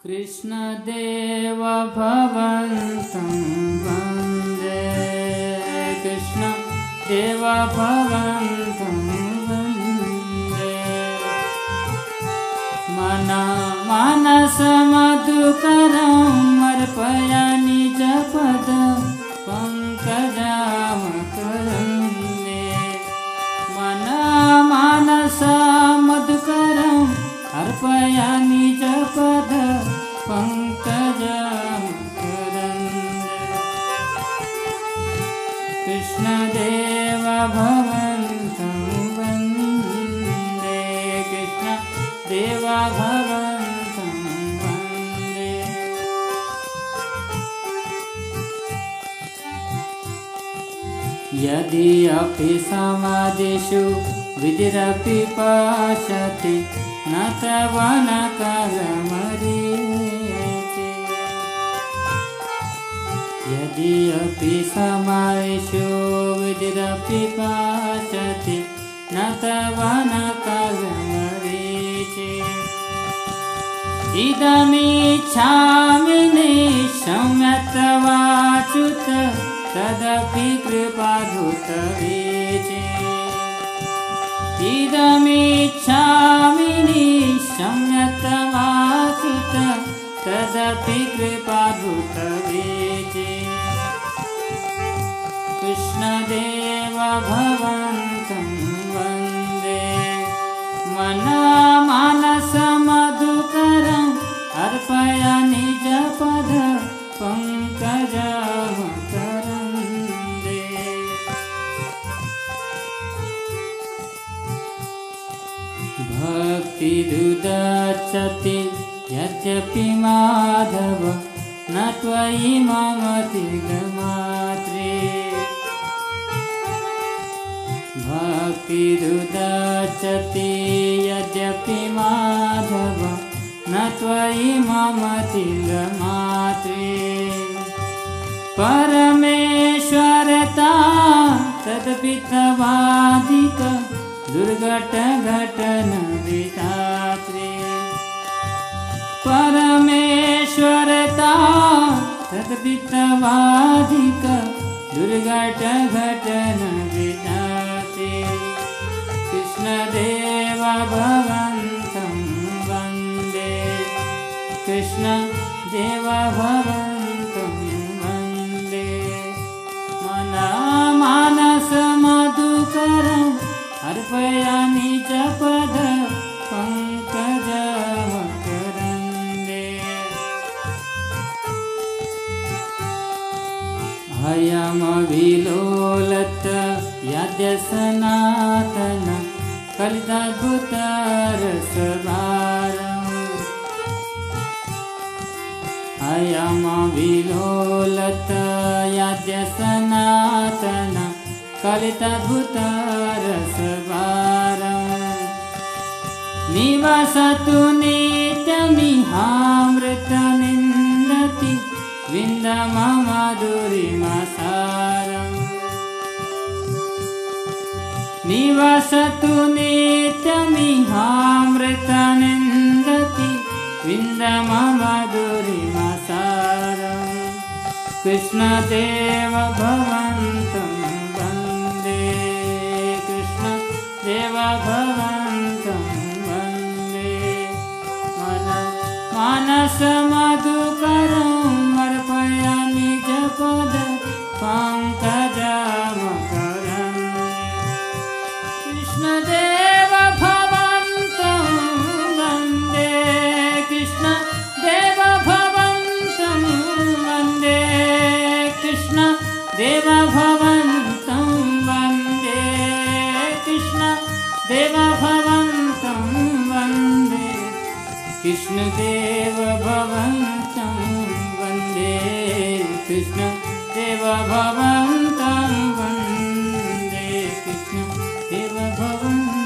कृष्णदेव भवन्तं वन्दे कृष्णदेव भवन्तं वन्दे मनसमधुकरम् अर्पयामि निजपद पंकजामकरं मे मनसमधुकरम् अर्पयामि निजपद पंकजामकरं कृष्णदेव भवन्तं वन्दे कृष्णदेव भवन्तं वन्दे यदि अपि समादिषु विधिरपि पश्यति न तव न कालमरीचि यदि अपि समादिषु विधिरपि पश्यति न तव न कालमरीचि इदमिच्छामि निशम्यत्वाच्युत तदपि कृपाधुतवीचि इदमिच्छामि निशम्यत्वाच्युत तदपि कृपाधुतवीचि कृष्णदेव भवन्तं वन्दे मनसमधुकरम् अर्पयामि निजपद पंकजामकरं भक्तिरुदच्यते यद्यपि माधव न त्वयि मम तिलमात्रे भक्तिरुदच्यते यद्यपि माधव न त्वयि मम तिलमात्रे परमेश्वरता तदपि तवाधिक दुर्घटघटन विधात्रे परमेश्वरता तदपि तवाधिक दुर्घटघटन विधात्रे कृष्णदेव भवन्तं वन्दे कृष्णदेव भवन्तं वन्दे मनसमधुकरम् अर्पयामि निजपद पंकजामकरं अयमविलोलत यद्य सनातन कलिताद्भुतरसभारम् अयमविलोलत यद्य सनातन कलिताद्भुतरसभारम् निवसतु नित्यमिहामृतमिन्दति विन्दममाधुरीमसारम् निवसतु नित्यमिहामृतमिन्दति विन्दममाधुरीमसारम् कृष्णदेव भवन्तं देव भवन्तं वन्दे मनसमधुकरम् अर्पयामि निजपद पंकजामकरं कृष्णदेव भवन्तं वन्दे कृष्णदेव भवन्तं वन्दे कृष्णदेव भवन्तं वन्दे कृष्णदेव भवन्तं वन्दे कृष्णदेव भवन्तं वन्दे कृष्णदेव भवन्तं वन्दे कृष्णदेव भवन्तं